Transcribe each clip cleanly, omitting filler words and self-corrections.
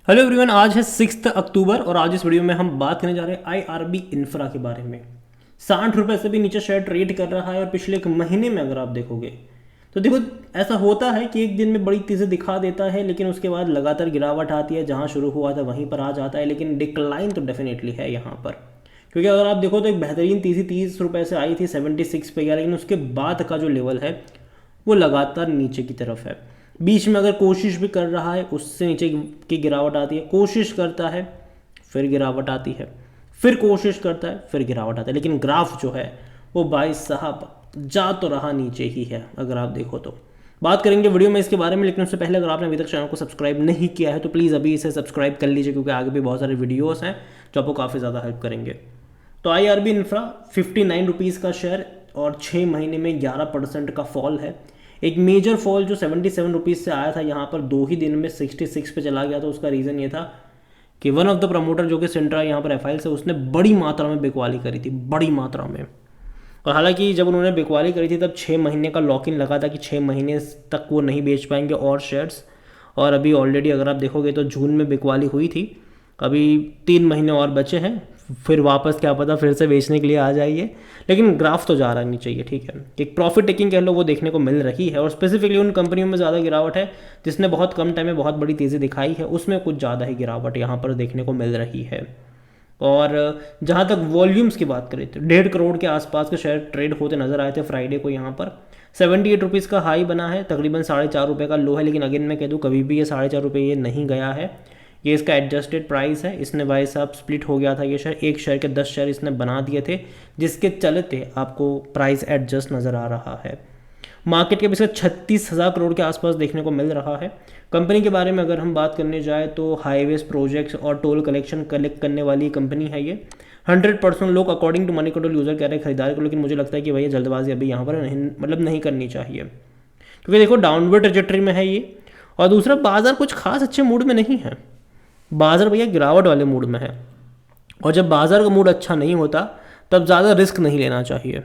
Hello everyone, आज है 6 अक्टूबर और आज इस वीडियो में हम बात करने जा रहे हैं आईआरबी इंफ्रा के बारे में। 60 रुपये से भी नीचे शेयर ट्रेड कर रहा है और पिछले एक महीने में अगर आप देखोगे तो देखो, ऐसा होता है कि एक दिन में बड़ी तेज़ी दिखा देता है लेकिन उसके बाद लगातार गिरावट आती है, जहां शुरू हुआ था वहीं पर आ जाता है, लेकिन डिक्लाइन तो डेफिनेटली है यहाँ पर। क्योंकि अगर आप देखो तो एक बेहतरीन तेज़ी 30 रुपये से आई थी, 76 पे गया, लेकिन उसके बाद का जो लेवल है वो लगातार नीचे की तरफ है। बीच में अगर कोशिश भी कर रहा है उससे नीचे की गिरावट आती है, कोशिश करता है फिर गिरावट आती है, फिर कोशिश करता है फिर गिरावट आती है, लेकिन ग्राफ जो है वो भाई साहब जा तो रहा नीचे ही है। अगर आप देखो तो बात करेंगे वीडियो में इसके बारे में, लेकिन उससे पहले अगर आपने अभी तक चैनल को सब्सक्राइब नहीं किया है तो प्लीज़ अभी इसे सब्सक्राइब कर लीजिए, क्योंकि आगे भी बहुत सारे वीडियोस हैं जो आपको काफ़ी ज़्यादा हेल्प करेंगे। तो आईआरबी इंफ्रा 59 रुपीज़ का शेयर और 6 महीने में 11% का फॉल है। एक मेजर फॉल जो 77 रुपीज़ से आया था यहाँ पर 2 ही दिन में 66 पे चला गया, तो उसका रीज़न ये था कि वन ऑफ द प्रमोटर जो कि सिंट्रा यहाँ पर एफआईएल से, उसने बड़ी मात्रा में बिकवाली करी थी, बड़ी मात्रा में। और हालांकि जब उन्होंने बिकवाली करी थी तब 6 महीने का लॉक इन लगा था कि 6 महीने तक वो नहीं बेच पाएंगे और शेयर्स। और अभी ऑलरेडी अगर आप देखोगे तो जून में बिकवाली हुई थी, अभी 3 महीने और बचे हैं, फिर वापस क्या पता फिर से बेचने के लिए आ जाइए, लेकिन ग्राफ तो जा रहा नहीं चाहिए। ठीक है, एक प्रॉफिट टेकिंग कह लो वो देखने को मिल रही है, और स्पेसिफिकली उन कंपनियों में ज़्यादा गिरावट है जिसने बहुत कम टाइम में बहुत बड़ी तेज़ी दिखाई है, उसमें कुछ ज़्यादा ही गिरावट यहाँ पर देखने को मिल रही है। और जहाँ तक वॉल्यूम्स की बात करें तो 1.5 करोड़ के आसपास के शेयर ट्रेड होते नजर आए थे फ्राइडे को। यहाँ पर 78 रुपीज़ का हाई बना है, तकरीबन 4.5 रुपये का लो है, लेकिन अगेन मैं कह दूँ कभी भी ये 4.5 रुपये ये नहीं गया है, ये इसका एडजस्टेड प्राइस है। इसने भाई साहब स्प्लिट हो गया था ये शेयर, एक शेयर के 10 शेयर इसने बना दिए थे, जिसके चलते आपको प्राइस एडजस्ट नज़र आ रहा है। मार्केट कैप इसका 36,000 करोड़ के आसपास देखने को मिल रहा है। कंपनी के बारे में अगर हम बात करने जाए तो हाईवेज प्रोजेक्ट्स और टोल कलेक्शन कलेक्ट करने वाली कंपनी है ये। 100% लोग according to Moneycontrol user कह रहे हैं खरीदार को, लेकिन मुझे लगता है कि भैया जल्दबाजी अभी यहाँ पर नहीं करनी चाहिए, क्योंकि देखो डाउनवर्ड ट्रजेक्टरी में है ये। और दूसरा, बाजार कुछ खास अच्छे मूड में नहीं है, बाजार भैया गिरावट वाले मूड में है, और जब बाजार का मूड अच्छा नहीं होता तब ज़्यादा रिस्क नहीं लेना चाहिए।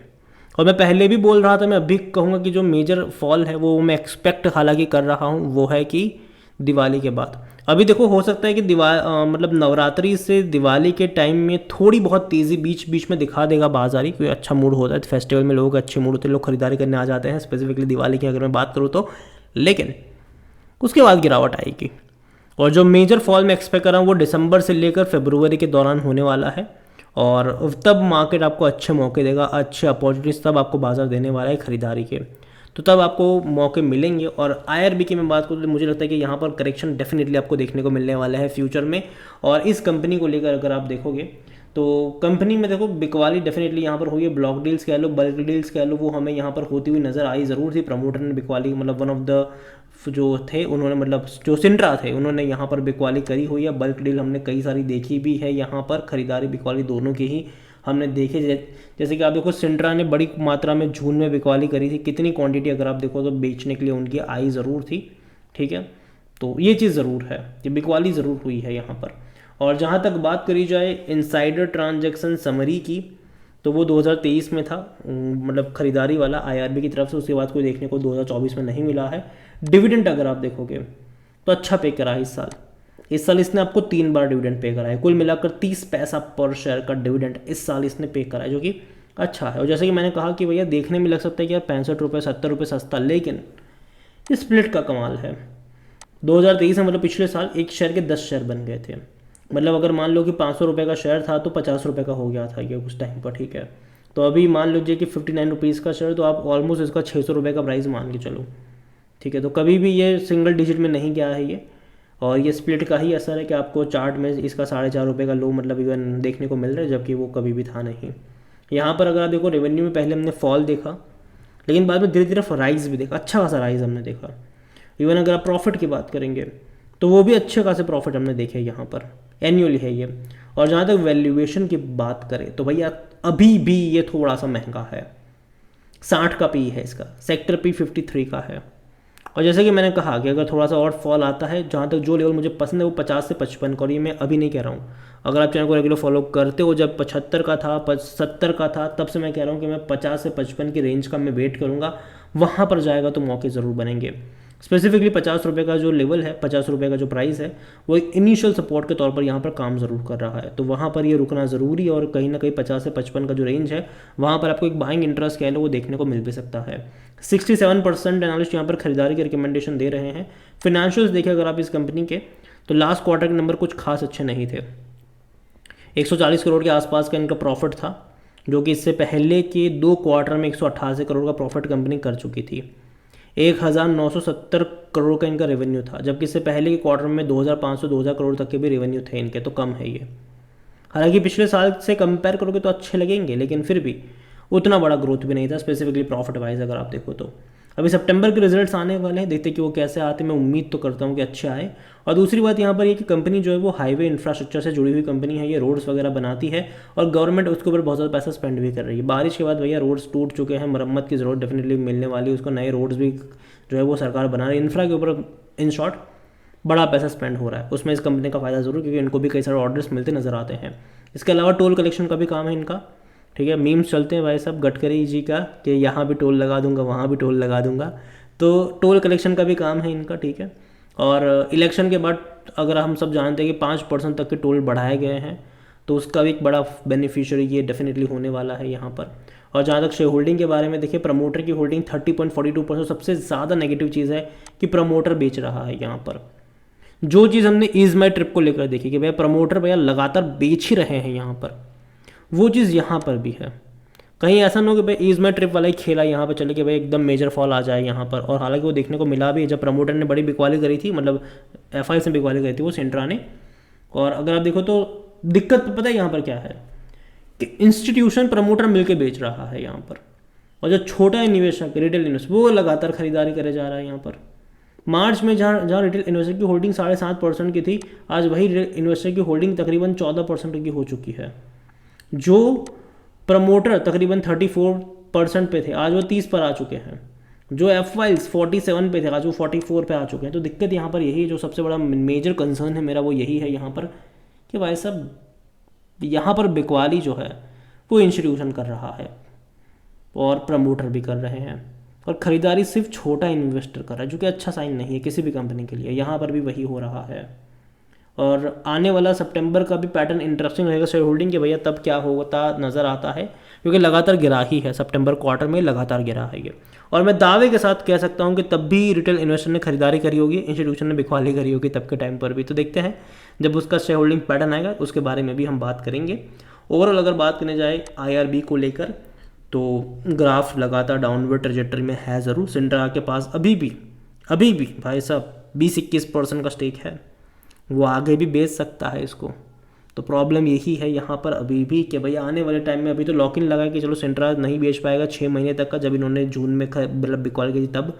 और मैं पहले भी बोल रहा था, मैं अभी कहूँगा कि जो मेजर फॉल है वो मैं एक्सपेक्ट हालांकि कर रहा हूँ, वो है कि दिवाली के बाद। अभी देखो हो सकता है कि मतलब नवरात्रि से दिवाली के टाइम में थोड़ी बहुत तेज़ी बीच बीच में दिखा देगा बाजारी, कोई अच्छा मूड होता है फेस्टिवल में, लोगों के अच्छे मूड होते हैं, लोग खरीदारी करने आ जाते हैं, स्पेसिफिकली दिवाली की अगर मैं बात करूँ तो। लेकिन उसके बाद गिरावट आएगी, और जो मेजर फॉल मैं एक्सपेक्ट कर रहा हूँ वो दिसंबर से लेकर फरवरी के दौरान होने वाला है, और तब मार्केट आपको अच्छे मौके देगा, अच्छे अपॉर्चुनिटीज तब आपको बाजार देने वाला है खरीदारी के, तो तब आपको मौके मिलेंगे। और आईआरबी की मैं बात करूँ तो मुझे लगता है कि यहाँ पर करेक्शन डेफिनेटली आपको देखने को मिलने वाला है फ्यूचर में। और इस कंपनी को लेकर अगर आप देखोगे तो कंपनी में देखो बिकवाली डेफिनेटली यहाँ पर हुई है, ब्लॉक डील्स कह लो, बल्क डील्स कह लो, वो हमें यहाँ पर होती हुई नज़र आई ज़रूर थी। प्रमोटर ने बिकवाली, मतलब वन ऑफ द जो थे उन्होंने, मतलब जो सिंट्रा थे उन्होंने यहाँ पर बिकवाली करी हुई है। बल्क डील हमने कई सारी देखी भी है, यहाँ पर खरीदारी बिकवाली दोनों की ही हमने देखे। जैसे कि आप देखो सिंट्रा ने बड़ी मात्रा में जून में बिकवाली करी थी, कितनी क्वांटिटी अगर आप देखो तो बेचने के लिए उनकी आई ज़रूर थी। ठीक है, तो ये चीज़ ज़रूर है कि बिकवाली ज़रूर हुई है यहाँ पर। और जहाँ तक बात करी जाए इनसाइडर ट्रांजैक्शन समरी की, तो वो 2023 में था, मतलब खरीदारी वाला आईआरबी की तरफ से, उसके बाद कोई देखने को 2024 में नहीं मिला है। डिविडेंड अगर आप देखोगे तो अच्छा पे करा है इस साल इसने आपको 3 बार डिविडेंड पे करा है, कुल मिलाकर 30 पैसा पर शेयर का डिविडेंड इस साल इसने पे करा है, जो कि अच्छा है। और जैसे कि मैंने कहा कि भैया देखने में लग सकता है कि यार 65 रुपये 70 रुपये सस्ता, लेकिन स्प्लिट का कमाल है। 2023 में मतलब पिछले साल एक शेयर के 10 शेयर बन गए थे, मतलब अगर मान लो कि 500 रुपये का शेयर था तो 50 रुपये का हो गया था ये उस टाइम पर। ठीक है, तो अभी मान लीजिए कि 59 रुपीज़ का शेयर, तो आप ऑलमोस्ट इसका 600 रुपये का प्राइस मान के चलो। ठीक है, तो कभी भी ये सिंगल डिजिट में नहीं गया है ये, और ये स्प्लिट का ही असर है कि आपको चार्ट में इसका 4.5 रुपये का लो मतलब इवन देखने को मिल रहा है, जबकि वो कभी भी था नहीं। यहाँ पर अगर आप देखो रेवेन्यू में पहले हमने फॉल देखा, लेकिन बाद में धीरे धीरे राइज भी देखा, अच्छा खासा राइज हमने देखा। इवन अगर आप प्रॉफिट की बात करेंगे तो वो भी अच्छे खासे प्रॉफिट हमने देखे यहाँ पर, एनुअली है ये। और जहाँ तक वैल्यूएशन की बात करें तो भैया अभी भी ये थोड़ा सा महंगा है, 60 का पी है इसका, सेक्टर पी 53 का है। और जैसे कि मैंने कहा कि अगर थोड़ा सा और फॉल आता है, जहाँ तक जो लेवल मुझे पसंद है वो 50 से 55 का, और ये मैं अभी नहीं कह रहा हूँ, अगर आप चैनल को रेगुलर फॉलो करते हो, जब 75 का था 70 का था तब से मैं कह रहा हूँ कि मैं 50 से 55 की रेंज का मैं वेट करूँगा, वहाँ पर जाएगा तो मौके ज़रूर बनेंगे। स्पेसिफिकली 50 रुपये का जो लेवल है, 50 रुपये का जो प्राइस है, वो एक इनिशियल सपोर्ट के तौर पर यहाँ पर काम ज़रूर कर रहा है। तो वहाँ पर ये रुकना ज़रूरी है और कहीं ना कहीं 50 से 55 का जो रेंज है वहाँ पर आपको एक बाइंग इंटरेस्ट कह लो वो देखने को मिल भी सकता है। 67% एनालिस्ट यहाँ पर खरीदारी के रिकमेंडेशन दे रहे हैं। फिनेंशियल्स देखें अगर आप इस कंपनी के, तो लास्ट क्वार्टर के नंबर कुछ खास अच्छे नहीं थे। 140 करोड़ के आसपास का इनका प्रॉफिट था, जो कि इससे पहले के 2 क्वार्टर में 188 करोड़ का प्रॉफिट कंपनी कर चुकी थी। 1970 करोड़ का इनका रेवेन्यू था, जबकि इससे पहले के क्वार्टर में 2500-2000 करोड़ तक के भी रेवेन्यू थे इनके, तो कम है ये। हालांकि पिछले साल से कंपेयर करोगे तो अच्छे लगेंगे, लेकिन फिर भी उतना बड़ा ग्रोथ भी नहीं था स्पेसिफिकली प्रॉफिट वाइज अगर आप देखो तो। अभी सितंबर के रिजल्ट्स आने वाले हैं, देखते कि वो कैसे आते हैं। मैं उम्मीद तो करता हूँ कि अच्छे आए। और दूसरी बात यहाँ पर ये कि कंपनी जो है वो हाईवे इंफ्रास्ट्रक्चर से जुड़ी हुई कंपनी है, ये रोड्स वगैरह बनाती है और गवर्नमेंट उसके ऊपर बहुत ज़्यादा पैसा स्पेंड भी कर रही है। बारिश के बाद भैया रोड्स टूट चुके हैं, मरम्मत की ज़रूरत डेफिनेटली मिलने वाली है, उसको नए रोड्स भी जो है वो सरकार बना रही है। इंफ्रा के ऊपर इन शॉर्ट बड़ा पैसा स्पेंड हो रहा है, उसमें इस कंपनी का फ़ायदा ज़रूर, क्योंकि इनको भी कई सारे ऑर्डर्स मिलते नज़र आते हैं। इसके अलावा टोल कलेक्शन का भी काम है इनका, ठीक है। मीम्स चलते हैं भाई साहब गडकरी जी का कि यहाँ भी टोल लगा दूंगा, वहाँ भी टोल लगा दूंगा, तो टोल कलेक्शन का भी काम है इनका, ठीक है। और इलेक्शन के बाद अगर हम सब जानते हैं कि 5% तक के टोल बढ़ाए गए हैं, तो उसका भी एक बड़ा बेनिफिशियरी ये डेफिनेटली होने वाला है यहाँ पर। और जहाँ तक शेयर होल्डिंग के बारे में देखिए, प्रमोटर की होल्डिंग 30.42%। सबसे ज़्यादा नेगेटिव चीज़ है कि प्रमोटर बेच रहा है यहाँ पर। जो चीज़ हमने ईज माई ट्रिप को लेकर देखी कि भैया प्रमोटर भैया लगातार बेच ही रहे हैं यहाँ पर, वो चीज़ यहाँ पर भी है। कहीं ऐसा ना हो कि भाई ईज माई ट्रिप वाला ही खेला यहाँ पर चले कि भाई एकदम मेजर फॉल आ जाए यहाँ पर। और हालांकि वो देखने को मिला भी, जब प्रमोटर ने बड़ी बिकवाली करी थी, मतलब एफ से बिकवाली करी थी वो सेंट्रा ने। और अगर आप देखो तो दिक्कत पता है यहाँ पर क्या है कि इंस्टीट्यूशन प्रमोटर मिलकर बेच रहा है यहाँ पर, और जो छोटा निवेशक रिटेल इन्वेस्टर वो लगातार खरीदारी करे जा रहा है यहाँ पर। मार्च में जहाँ रिटेल इन्वेस्टर की होल्डिंग 7.5% की थी, आज वही इन्वेस्टर की होल्डिंग तकरीबन 14% की हो चुकी है। जो प्रमोटर तकरीबन 34% पे थे, आज वो 30 पर आ चुके हैं। जो एफ वाइल्स 47 पे थे, आज वो 44 पे आ चुके हैं। तो दिक्कत यहाँ पर यही है, जो सबसे बड़ा मेजर कंसर्न है मेरा वो यही है यहाँ पर कि भाई साहब यहाँ पर बिकवाली जो है वो इंस्टीट्यूशन कर रहा है और प्रमोटर भी कर रहे हैं, और ख़रीदारी सिर्फ छोटा इन्वेस्टर कर रहा है, जो कि अच्छा साइन नहीं है किसी भी कंपनी के लिए। यहाँ पर भी वही हो रहा है। और आने वाला सितंबर का भी पैटर्न इंटरेस्टिंग रहेगा शेयर होल्डिंग के भैया, तब क्या होता नज़र आता है, क्योंकि लगातार गिरा ही है, सितंबर क्वार्टर में लगातार गिरा है ये। और मैं दावे के साथ कह सकता हूँ कि तब भी रिटेल इन्वेस्टर ने खरीदारी करी होगी, इंस्टीट्यूशन ने बिकवाली करी होगी तब के टाइम पर भी। तो देखते हैं जब उसका शेयर होल्डिंग पैटर्न आएगा उसके बारे में भी हम बात करेंगे। ओवरऑल अगर बात करने जाए IRB को लेकर, तो ग्राफ लगातार डाउनवर्ड ट्रेजेक्टरी में है ज़रूर। सिंड्रा के पास अभी भी भाई साहब 20-21% का स्टेक है, वो आगे भी बेच सकता है इसको। तो प्रॉब्लम यही है यहाँ पर अभी भी कि भैया आने वाले टाइम में, अभी तो लॉक इन लगा कि चलो सिंड्रा नहीं बेच पाएगा 6 महीने तक का, जब इन्होंने जून में मतलब बिकवाली की तब,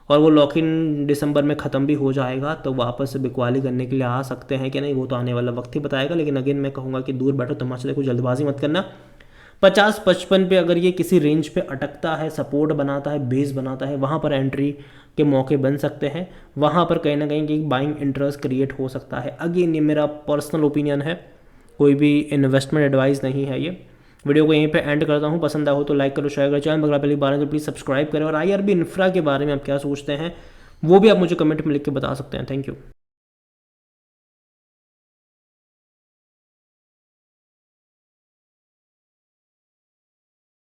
और वो लॉक इन दिसंबर में ख़त्म भी हो जाएगा, तो वापस से बिकवाली करने के लिए आ सकते हैं कि नहीं वो तो आने वाला वक्त ही बताएगा। लेकिन अगेन मैं कहूँगा कि दूर बैठो तमाशा देखो, जल्दबाजी मत करना। 50-55 पे अगर ये किसी रेंज पे अटकता है, सपोर्ट बनाता है, बेस बनाता है, वहाँ पर एंट्री के मौके बन सकते हैं। वहाँ पर कहीं ना कहीं एक बाइंग इंटरेस्ट क्रिएट हो सकता है। अगेन ये मेरा पर्सनल ओपिनियन है, कोई भी इन्वेस्टमेंट एडवाइस नहीं है ये। वीडियो को यहीं पे एंड करता हूँ। पसंद आए हो तो लाइक करो, शेयर करो, चैनल अगर पहली बार है तो प्लीज़ सब्सक्राइब करें। और IRB इंफ्रा के बारे में आप क्या सोचते हैं वो भी आप मुझे कमेंट में लिख के बता सकते हैं। Thank you.